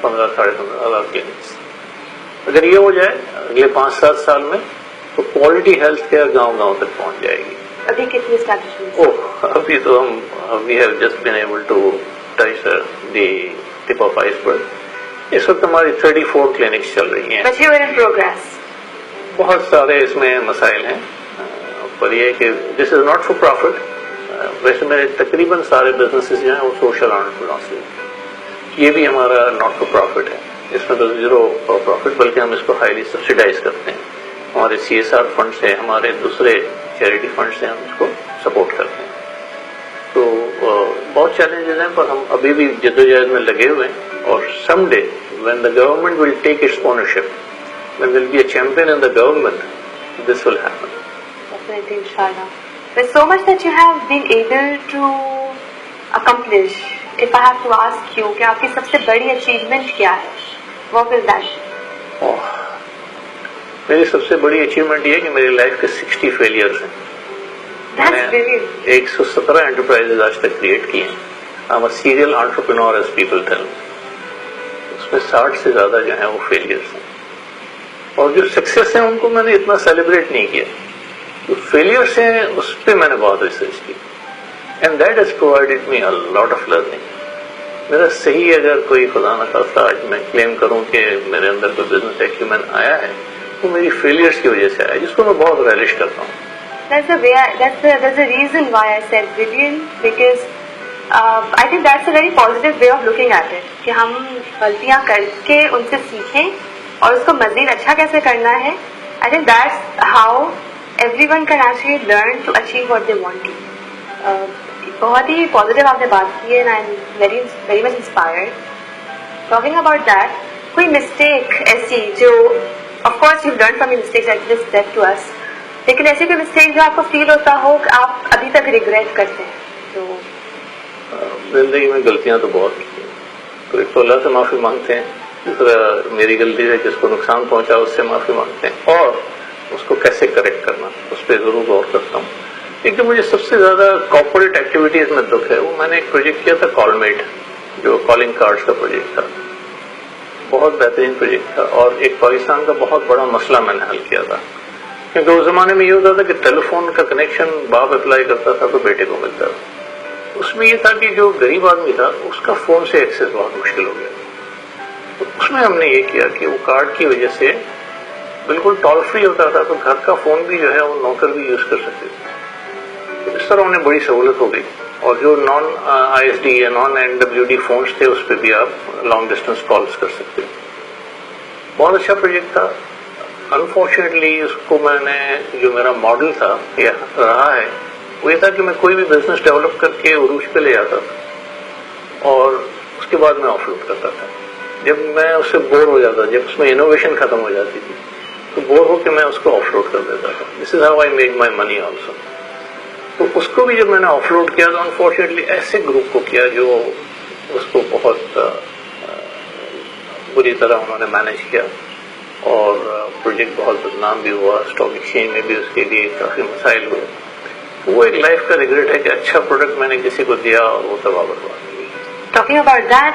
15-15.5 کلینکس. اگر یہ ہو جائے اگلے 5-7 سال میں تو کوالٹی ہیلتھ کیئر گاؤں گاؤں تک پہنچ جائے گی. ابھی کتنی اسٹیبلشمنٹ؟ ابھی تو ہم we have just been able to touch the tip of iceberg. اس وقت ہماری 34 کلینکس چل رہی ہیں. But you are in progress. بہت سارے اس میں مسائل ہیں, پر یہ کہ this is not for profit. ویسے میرے تقریباً سارے بزنسز جو ہیں وہ سوشل انٹرپرینورس ہیں. یہ بھی ہمارا ناٹ فار پروفٹ ہے. اس میں تو زیرو پروفٹ, بلکہ ہم اس کو ہائیلی سبسیڈائز کرتے ہیں. ہمارے CSR فنڈ سے, ہمارے دوسرے چیریٹی فنڈ سے ہم اس کو سپورٹ کرتے ہیں. تو بہت چیلنجز ہیں, پر ہم ابھی بھی جدوجہد میں لگے ہوئے ہیں. اور some day when the government will take its ownership, when there will be a champion in the government, this will happen. Definitely, inshallah. There's so much that you have been able to accomplish. If I have to ask you کہ آپ کی سب سے بڑی achievement کیا ہے, what is that? میری سب سے بڑی اچیومنٹ یہ ہے کہ میری لائف کے 60 فیلیئرز ہیں. That's brilliant. 117 انٹرپرائزز آج تک کریٹ کی ہیں. I'm a serial entrepreneur as people tell me. اس میں 60 سے زیادہ جو ہیں وہ فیلیئرز ہیں. اور جو سکسیس ہیں ان کو میں نے اتنا سیلیبریٹ نہیں کیا. جو فیلیئرس ہیں اس پہ میں نے بہت ریسرچ کی. And that has provided me a lot of learning. میرا صحیح اگر کوئی خدا نہ خواستہ آج میں کلیم کروں کہ میرے اندر کوئی بزنس ایکیومن آیا ہے وہ میری فیلیئرس کی وجہ سے آیا, جس کو میں بہت ریلش کرتا ہوں. That's the reason why I said brilliant, because I think that's a very positive way of looking at it. کہ ہم غلطیاں کر کے ان سے سیکھیں اور اس کو مزید اچھا کیسے کرنا ہے. I think that's how everyone can actually learn to achieve what they want to. بہت ہی پازیٹیو آپ نے بات کی ہے, and I'm very much inspired. Talking about that, کوئی مسٹیک ایسی جو of course you've learned from your mistakes that just led to us, لیکن ایسی کوئی مسٹیک جو آپ کو فیل ہوتا ہو کہ آپ ابھی تک ریگریٹ کرتے ہیں؟ تو زندگی میں غلطیاں تو بہت کی ہیں, تو ایک تو اللہ سے معافی مانگتے ہیں, دوسرا میری غلطی ہے جس کو نقصان پہنچا اس سے معافی مانگتے ہیں, اور اس کو کیسے کریکٹ کرنا اس پہ ضرور غور کرتا ہوں. ایک جو مجھے سب سے زیادہ کارپوریٹ ایکٹیویٹیز میں دکھ ہے وہ میں نے ایک پروجیکٹ کیا تھا کال میٹ, جو کالنگ کارڈز کا پروجیکٹ تھا. بہت بہترین پروجیکٹ تھا, اور ایک پاکستان کا بہت بڑا مسئلہ میں نے حل کیا تھا. کیونکہ اس زمانے میں یہ ہوتا تھا کہ ٹیلی فون کا کنیکشن باپ اپلائی کرتا تھا تو بیٹے کو ملتا تھا. اس میں یہ تھا کہ جو غریب آدمی تھا اس کا فون سے ایکسیس بہت مشکل ہو گیا. تو اس میں ہم نے یہ کیا کہ وہ کارڈ کی وجہ سے بالکل ٹول فری ہوتا تھا, تو گھر کا فون بھی جو ہے وہ نوکر بھی یوز کر سکتے تھے. تو اس طرح انہیں بڑی سہولت ہو گئی. اور جو نان ISD یا نان NWD فونز تھے اس پہ بھی آپ لانگ ڈسٹینس کالز کر سکتے. بہت اچھا پروجیکٹ تھا. انفارچونیٹلی اس کو میں نے, جو میرا ماڈل تھا یا رہا ہے وہ یہ تھا کہ میں کوئی بھی بزنس ڈیولپ کر کے عروج پہ لے جاتا تھا اور اس کے بعد میں آف لوڈ کرتا تھا. جب میں اس سے بور ہو جاتا, جب اس میں انوویشن ختم ہو جاتی تھی تو بور ہو کے میں اس کو آف لوڈ کر دیتا تھا. This is how I make my money also. تو اس کو بھی جب میں نے آف لوڈ کیا تو انفارچونیٹلی ایسے گروپ کو کیا جو اس کو بہت بری طرح انہوں نے مینیج کیا, اور پروجیکٹ بہت بدنام بھی ہوا. اسٹاک ایکسچینج میں بھی اس کے لیے کافی مسائل ہوئے. وہ ایک لائف کا ریگریٹ ہے کہ اچھا پروڈکٹ میں نے کسی کو دیا اور وہ تباہ برباد ہو گئی. Talking about that,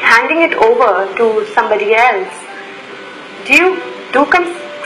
handing it over to somebody else, do you do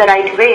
the right way.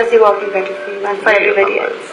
was the working better for you and for everybody else.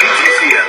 PTCL,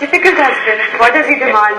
Difficult husband. What does he demand?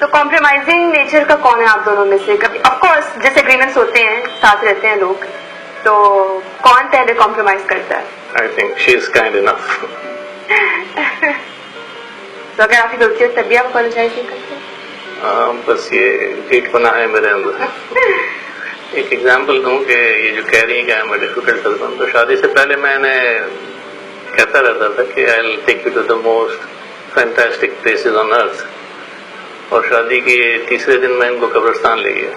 تو compromising nature کا کون ہے آپ دونوں میں سے؟ کبھی of course dish agreements ہوتے ہیں، ساتھ رہتے ہیں لوگ، تو کون پہلے کمپرومائز کرتا ہے؟ I think she is kind enough. تو اگر آپ کی غلطی ہو تب بھی آپ اپولوجائز کرتے ہیں؟ بس یہ ریٹ بنا ہے میرے اندر. ایک ایگزامپل دوں کہ یہ جو کہہ رہی ہیں کہ I am a difficult husband, تو شادی سے پہلے میں نے کہتا رہتا تھا کہ I will take you to the most fantastic places on earth, اور شادی کے تیسرے دن میں ان کو قبرستان لے گیا.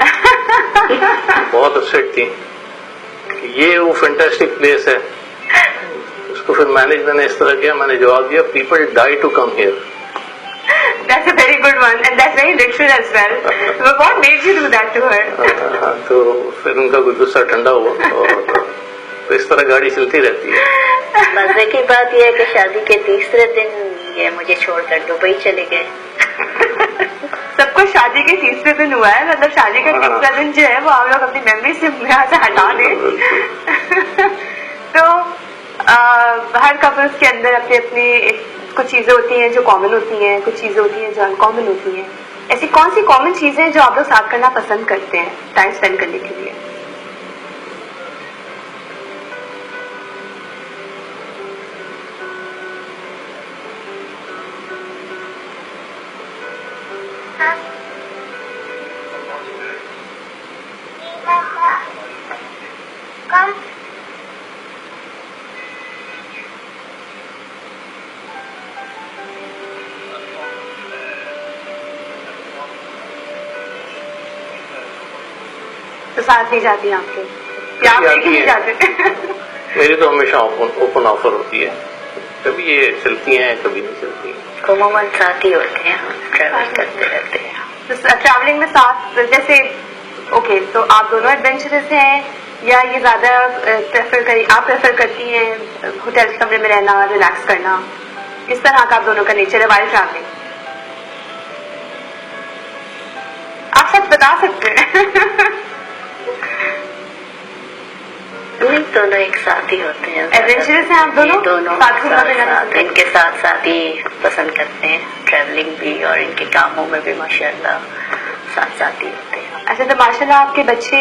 بہت اپسیٹ تھی کہ یہ وہ فینٹاسٹک پلیس ہے. اس کو پھر مینج میں نے اس طرح کیا، میں نے جواب دیا people die to come here. That's a very good one and that's very literal as well. But what made you do that to her? تو پھر ان کا کوئی غصہ ٹھنڈا ہوا اور اس طرح گاڑی چلتی رہتی ہے. مزے کی بات یہ ہے کہ شادی کے تیسرے دن یہ مجھے چھوڑ کر دبئی چلے گئے. سب کو شادی کے تیسرے دن ہوا ہے، مطلب شادی کا تیسرا دن جو ہے وہ آپ لوگ اپنی میموری سے یہاں سے ہٹا دیں. تو ہر کپلس کے اندر اپنی اپنی کچھ چیزیں ہوتی ہیں جو کامن ہوتی ہیں، کچھ چیزیں ہوتی ہیں جو ان کامن ہوتی ہیں. ایسی کون سی کامن چیزیں جو آپ لوگ ساتھ کرنا پسند کرتے ہیں ٹائم اسپینڈ کرنے کے لیے؟ تو ساتھ نہیں جاتی آپ کے یا آپ لے کے نہیں جاتے؟ میری تو ہمیشہ اوپن آفر ہوتی ہے، کبھی یہ چلتی ہیں کبھی نہیں چلتی ہیں. عموماً ساتھ ہی ہوتے ہیں، ہم ٹریول کرتے رہتے ہیں. ٹریولنگ میں ساتھ جیسے اوکے، تو آپ دونوں ایڈونچرس ہیں یا یہ زیادہ آپ پریفر کرتی ہیں ہوٹل کمرے میں رہنا، ریلیکس کرنا؟ کس طرح کا آپ دونوں کا نیچر ہے وائل ٹریولنگ؟ آپ سچ بتا سکتے ہیں. نہیں، دونوں ایک ساتھ ہی ہوتے ہیں. ایڈونچرس ہیں آپ دونوں؟ یہ دونوں ساتھ گھومنا پھرنا ساتھ ان کے ساتھ ساتھ ہی پسند کرتے ہیں، ٹریولنگ بھی اور ان کے کاموں میں بھی ماشاءاللہ ساتھ ساتھ ہی ہوتے ہیں. اچھا، تو ماشاءاللہ آپ کے بچے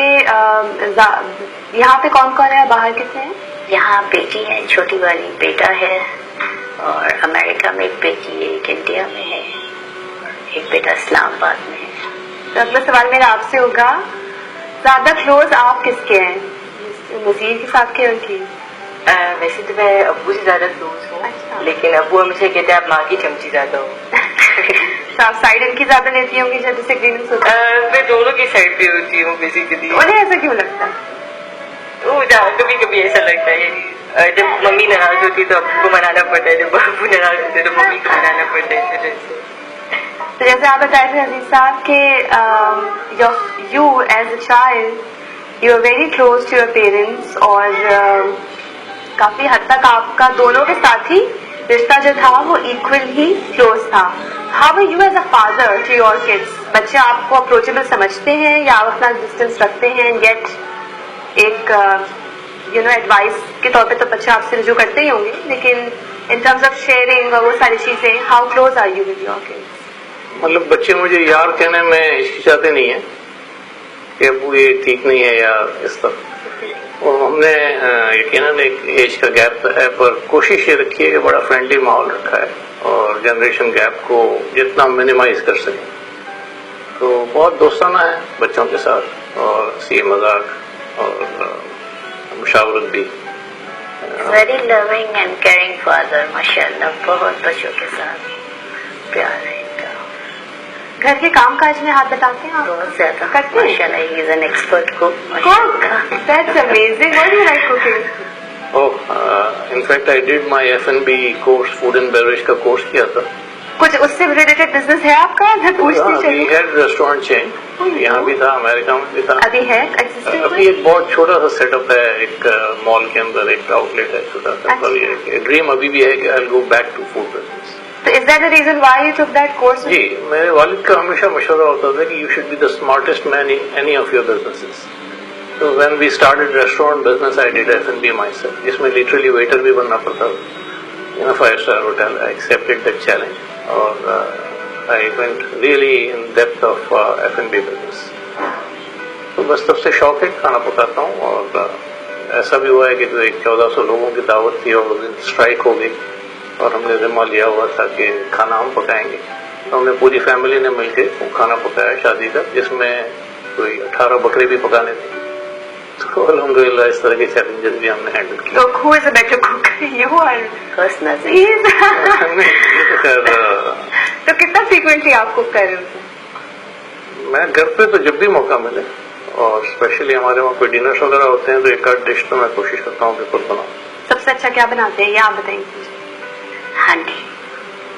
یہاں پہ کون کون ہے، باہر کتنے ہیں؟ یہاں بیٹی ہے چھوٹی والی، بیٹا ہے، اور امریکہ میں ایک بیٹی ہے، ایک انڈیا میں ہے، ایک بیٹا اسلام آباد میں ہے. تو اگلا سوال میرا آپ سے ہوگا، زیادہ کلوز آپ کس کے ہیں، نذیر کے ساتھ کے اور کی؟ ویسے تو میں ابو سے زیادہ کلوز ہوں. اچھا. لیکن ابو ہمیشہ کہتے ہیں آپ ماں کی چمچی زیادہ ہو. تو آپ سائڈ ان کی زیادہ لیتی ہوں گی جب ڈس ایگریمنٹس ہوتے ہیں؟ میں دونوں کی سائڈ پہ ہوتی ہوں بیسیکلی. انہیں ایسا کیوں لگتا ہے؟ کبھی کبھی ایسا لگتا ہے جب ممی ناراض ہوتی ہے تو ابو کو منانا پڑتا ہے، جب ابو ناراض ہوتے تو ممی کو منانا پڑتا ہے. اس وجہ سے تو جیسے آپ بتائے تھے عزیز صاحب کہ you as a child you are very close to your parents, اور کافی حد تک آپ کا دونوں کے ساتھ ہی رشتہ جو تھا وہ ایکول ہی کلوز تھا. How are you as a father to your kids? بچے آپ کو اپروچیبل سمجھتے ہیں یا آپ اپنا ڈسٹینس رکھتے ہیں؟ گیٹ ایک ایڈوائس کے طور پہ تو بچے آپ سے رجوع کرتے ہی ہوں گے، لیکن ان ٹرمز آف شیئرنگ اور وہ ساری چیزیں، how close are you with your kids? مطلب بچے مجھے یار کہنے میں ہچکچاتے نہیں ہیں کہ ابو یہ ٹھیک نہیں ہے یا اس طرح. اور ہم نے یقیناً ایک ایج کا گیپ ہے، پر کوشش یہ رکھی ہے کہ بڑا فرینڈلی ماحول رکھا ہے اور جنریشن گیپ کو جتنا منیمائز کر سکیں. تو بہت دوستانہ ہے بچوں کے ساتھ، اور ہنسی مذاق اور مشاورت بھی. Very loving and caring father, ماشاءاللہ بہت بچوں کے ساتھ پیار ہے. گھر کے کام کاج میں ہاتھ بٹاتے ہیں آپ؟ بہت زیادہ کرتے ہیں؟ ماشاءاللہ he is an expert cook. That's amazing. What do you like cooking? in fact I did my F&B course، food and beverage کا کورس کیا تھا. کچھ اس سے ریلیٹڈ بزنس ہے آپ کا؟ میں پوچھتی وی چلیے. ہیڈ ریسٹورینٹ چین، یہاں بھی تھا، امریکہ میں بھی تھا. ابھی ہے ایگزسٹنگ؟ ابھی ایک بہت چھوٹا سا سیٹ اپ ہے، ایک مال کے اندر ایک آؤٹ لیٹ ہے چھوٹا سا. ڈریم ابھی بھی ہے کہ I will go back to food business. تو is that the reason why you took that course? جی، میرے والد کا ہمیشہ مشورہ ہوتا تھا کہ you should be the smartest man in any of your businesses. تو when we started restaurant business I did F&B myself, جس میں لٹرلی ویٹر بھی بننا پڑتا تھا. 5 star hotel, I accepted that challenge. اور I went really in depth of F&B business. تو بس تب سے شوق ہے کھانا پکاتا ہوں. اور ایسا بھی ہوا ہے کہ جو 1400 لوگوں کی دعوت تھی اور اس دن اسٹرائک ہو گئی اور ہم نے ذمہ لیا ہوا تھا کہ کھانا ہم پکائیں گے. تو ہم نے پوری فیملی نے مل کے وہ کھانا پکایا شادی کا, جس میں کوئی 18 بکرے بھی پکانے تھے. تو الحمدللہ اس طرح کے چیلنجز بھی ہم نے ہینڈل کیے. So who is a better cook, you or first Nazir. تو کتنا فریکوینٹلی آپ کوک کر رہے ہوتے ہیں؟ میں گھر پہ تو جب بھی موقع ملے, اور اسپیشلی ہمارے وہاں کوئی ڈنرس وغیرہ ہوتے ہیں تو ایک آدھ ڈش تو میں کوشش کرتا ہوں کہ خود بناؤں. سب سے اچھا کیا بناتے ہیں یہ آپ بتائیں گے؟ ہانڈی,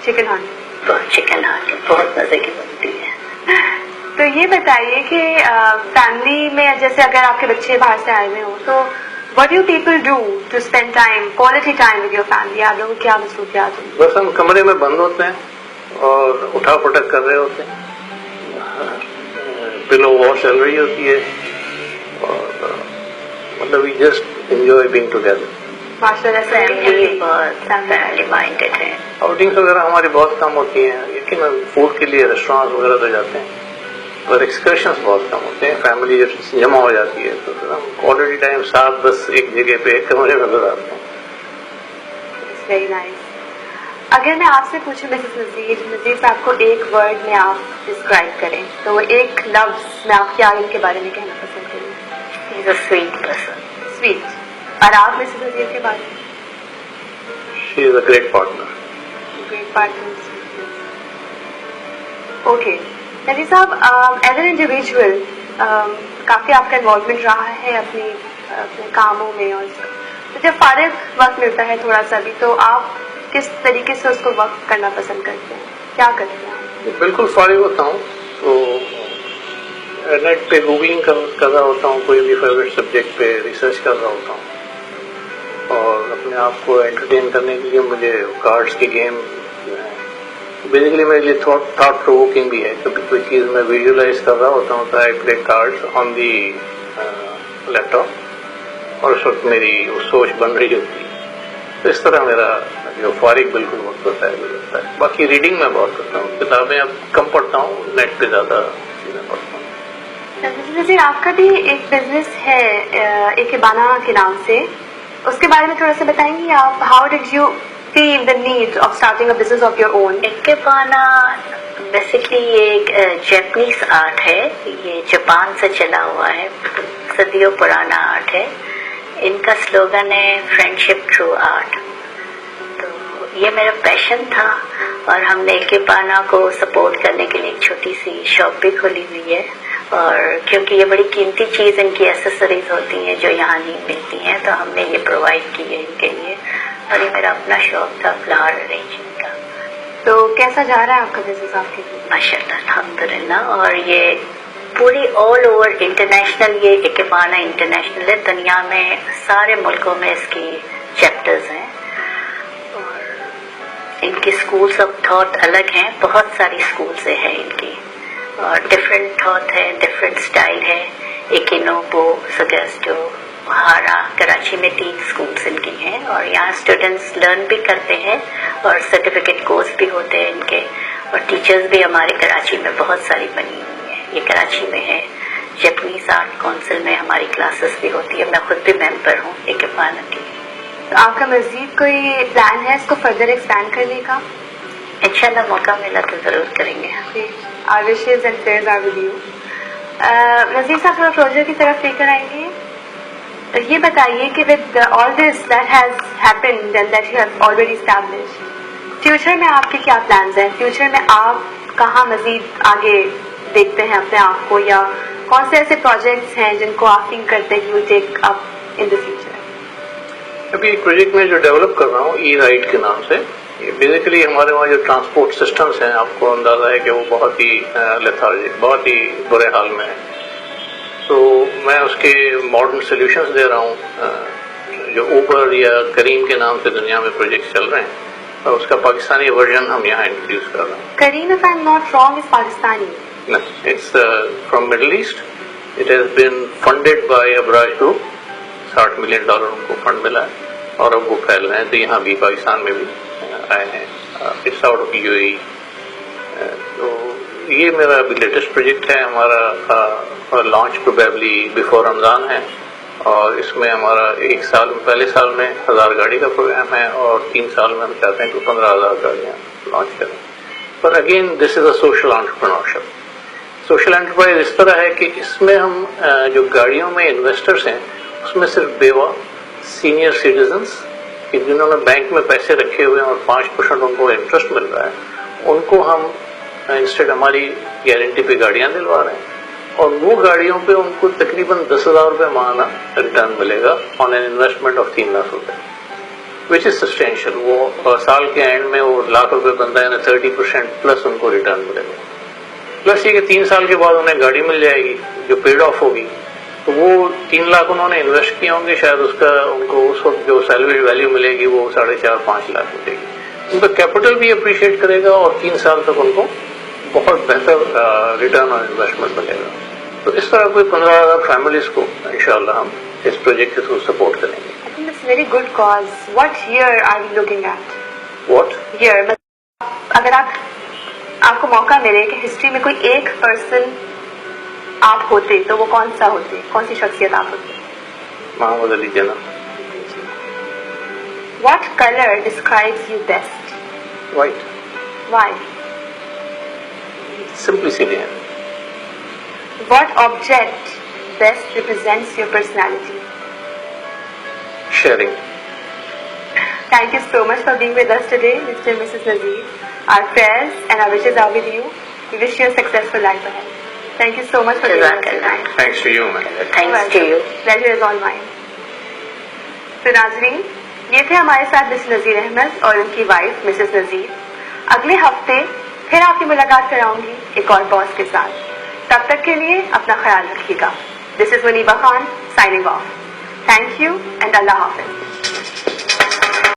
چکن ہانڈی. بہت چکن ہانڈی بہت مزے کی بنتی ہے. تو یہ بتائیے کہ فیملی میں جیسے اگر آپ کے بچے باہر سے آئے ہوئے ہوں تو what do people do to spend time, quality time with your family? آپ لوگوں کی کیا مصروفیات ہیں؟ بس ہم کمرے میں بند ہوتے ہیں اور اٹھا پٹک کر رہے ہوتے ہیں, پلو وار چل رہی ہوتی ہے, اور مطلب we just enjoy being together. ماشاء اللہ سے فیملی بہت فیملی مائنڈیڈ ہے. آؤٹنگس وغیرہ ہماری بہت کم ہوتی ہیں, لیکن فوڈ کے لیے ریسٹورانٹ وغیرہ تو جاتے ہیں, اور ایکسکرشنس بہت کم ہوتے ہیں. فیملی جب جمع ہو جاتی ہے تو پھر ہم کوالٹی ٹائم ساتھ بس ایک جگہ پہ ایک کمرے میں گزارتے ہیں. Very nice. اگر میں آپ سے پوچھوں مسز نذیر صاحب کو ایک ورڈ میں آپ ڈسکرائب کریں تو وہ ایک لفظ میں آپ کیا ان کے بارے میں کہنا پسند کریں گے؟ He is a sweet person. Sweet. اور آپ مسز نذیر کے بارے میں؟ She is a great partner. Great partner. Okay Nazir صاحب, ایز این انڈیویجول کافی آپ کا انوالومنٹ رہا ہے اپنے کاموں میں, اور تو جب فارغ وقت ملتا ہے تھوڑا سا بھی تو آپ کس طریقے سے اس کو وقت کرنا پسند کرتے ہیں, کیا کرتے ہیں؟ بالکل فارغ ہوتا ہوں تو نیٹ پہ گوگلنگ کر رہا ہوتا ہوں, کوئی بھی فیوریٹ سبجیکٹ پہ ریسرچ کر رہا ہوتا ہوں, اور اپنے آپ کو انٹرٹین کرنے کے لیے مجھے کارڈس کی گیم بیسیکلی میرے لیے تھاٹ پرووکنگ بھی ہے. کبھی کوئی چیز میں ویژولائز کر رہا ہوتا ہوں تو آئی پلے کارڈس آن دی لیپ ٹاپ, اور اس وقت میری وہ سوچ بن رہی ہوتی ہے. تو اس طرح میرا جو فارغ بالکل وقت ہوتا ہے گزرتا ہے. باقی ریڈنگ میں بہت کرتا ہوں, کتابیں اب کم پڑھتا ہوں, نیٹ پہ زیادہ چیزیں پڑھتا ہوں. نذیر آپ کا بھی ایک بزنس ہے ایکبانا کے نام سے, اس کے بارے میں تھوڑا سا بتائیں گے آپ؟ How did you feel the need of starting a business of your own? ایکبانا بیسکلی یہ ایک جیپنیز آرٹ ہے, یہ جاپان سے چلا ہوا ہے, صدیوں پرانا آرٹ ہے. ان کا سلوگن ہے فرینڈشپ تھرو آرٹ. تو یہ میرا پیشن تھا, اور ہم نے ایکبانا کو سپورٹ کرنے کے لیے ایک چھوٹی سی شاپ بھی کھولی ہوئی ہے, اور کیونکہ یہ بڑی قیمتی چیز ان کی ایسیسریز ہوتی ہیں جو یہاں نہیں ملتی ہیں, تو ہم نے یہ پرووائڈ کی ہے ان کے لیے. اور یہ میرا اپنا شوق تھا فلاور ارینجنگ کا. تو کیسا جا رہا ہے آپ کا بزنس آپ کے؟ ماشاء اللہ الحمدللہ. اور یہ پوری آل اوور انٹرنیشنل, یہ ایکبانا انٹرنیشنل ہے, دنیا میں سارے ملکوں میں اس کی چیپٹرز ہیں. اور ان کی اسکولس آف تھاٹ الگ ہیں, بہت ساری اسکولس ہیں ان کی, اور ڈفرینٹ تھاٹ ہے, ڈفرینٹ اسٹائل ہے. ایکینوبو, سگیسٹو, ہارا, کراچی میں 3 اسکولس ان کی ہیں, اور یہاں اسٹوڈنٹس لرن بھی کرتے ہیں اور سرٹیفکیٹ کورس بھی ہوتے ہیں ان کے, اور ٹیچرز بھی ہمارے کراچی میں بہت ساری بنی ہوئی ہیں. یہ کراچی میں ہے. جیپنیز آرٹ کونسل میں ہماری کلاسز بھی ہوتی ہے, میں خود بھی ممبر ہوں ایکبانا کی. تو آپ کا مزید کوئی پلان ہے اس کو فردر ایکسپینڈ کرنے کا؟ انشاءاللہ موقع ملا تو ضرور کریں گے. Our wishes and prayers are with you. Nazir صاحب تھوڑا کلوزر کی طرف لے کر آئیں گے. یہ بتائیے کہ with all this that has happened and that you have already established, future میں آپ کے کیا پلانز ہیں؟ فیوچر میں آپ کہاں مزید آگے دیکھتے ہیں اپنے آپ کو, یا کون سے ایسے پروجیکٹس ہیں جن کو آپ تھنک کرتے ہیں کہ you will take up in the future؟ ابھی ایک پروجیکٹ میں جو ڈیولپ کر رہا ہوں ای رائڈ کے نام سے. یہ بیسیکلی ہمارے وہاں جو ٹرانسپورٹ سسٹمس ہیں, آپ کو اندازہ ہے کہ وہ بہت ہی لیتھارجک, بہت ہی برے حال میں ہیں. تو میں اس کے ماڈرن سولوشنز دے رہا ہوں, جو اوبر یا کریم کے نام سے دنیا میں پروجیکٹ چل رہے ہیں, اور اس کا پاکستانی ورژن ہم یہاں انٹروڈیوس کر رہے ہیں. کریم, if I'm not wrong, is Pakistani. No, it's from Middle East. It has been funded by Abraj Group. $60 million ان کو فنڈ ملا ہے, اور اب وہ پھیل رہے ہیں. تو یہاں بھی پاکستان میں بھی آئے ہیں. It's out of UAE. تو یہ میرا ابھی لیٹسٹ پروجیکٹ ہے. ہمارا لانچ پروبیبلی بیفور رمضان ہے, اور اس میں ہمارا پہلے سال میں 1000 گاڑی کا پروگرام ہے, اور 3 سال میں ہم چاہتے ہیں کہ 15,000 گاڑیاں لانچ کریں. پر again this is a social entrepreneurship. Social enterprise اس طرح ہے کہ اس میں ہم جو گاڑیوں میں انویسٹرس ہیں اس میں صرف بیوہ, سینئر سٹیزنس کہ جنہوں نے بینک میں پیسے رکھے ہوئے ہیں اور 5% ان کو انٹرسٹ مل رہا ہے, ان کو ہم انسٹیڈ ہماری گارنٹی پہ گاڑیاں دلوا رہے ہیں, اور وہ گاڑیوں پہ ان کو تقریباً 10,000 روپے ماہانہ ریٹرن ملے گا آن این انویسٹمنٹ آف 3 لاکھ روپے, وچ از سسٹینشیل. وہ سال کے اینڈ میں وہ لاکھ روپے بنتا ہے, 30% پلس ان کو ریٹرن ملے گا. پلس یہ کہ 3 سال کے بعد انہیں گاڑی مل جائے گی جو پیڈ آف ہوگی, تو وہ 3 لاکھ انہوں نے انویسٹ کیے ہوں گے, شاید اس کا ان کو اس وقت جو سیلویج ویلیو ملے گی وہ 4.5-5 لاکھ ملے گی. ان کا کیپٹل بھی اپریشیٹ کرے گا, اور 3 سال تک ان کو بہت بہتر ریٹرن آن انویسٹمنٹ ملے گا. تو اس طرح کوئی 15,000 فیملیز کو انشاءاللہ ہم اس پروجیکٹ کے تھرو سپورٹ کریں گے. I think it's a very good cause. What year are we looking at? What Year. اگر آپ کو موقع ملے کہ ہسٹری میں کوئی ایک پرسن آپ ہوتے تو وہ کون سا ہوتے, کون سی شخصیت آپ ہوتے؟ محمد Ali Jinnah. What color describes you best? White. Why? Simplicity ہے. What object best represents your personality? Sharing. Thank you so much for being with us today, Mr. and Mrs. Nazeer. Our prayers and our wishes are with you. We wish you a successful life ahead. Thank you so much for being with us tonight. Thanks to you man. Thanks to you. Pleasure is all mine. تو ناظرین, یہ تھے ہمارے ساتھ Mrs Nazir Ahmad اور ان کی wife Mrs Nazir. اگلے ہفتے پھر آپ کی ملاقات کراؤں گی ایک اور باس کے ساتھ. تب تک کے لیے اپنا خیال رکھیے گا. This is Muniba Khan signing off. Thank you and اللہ حافظ.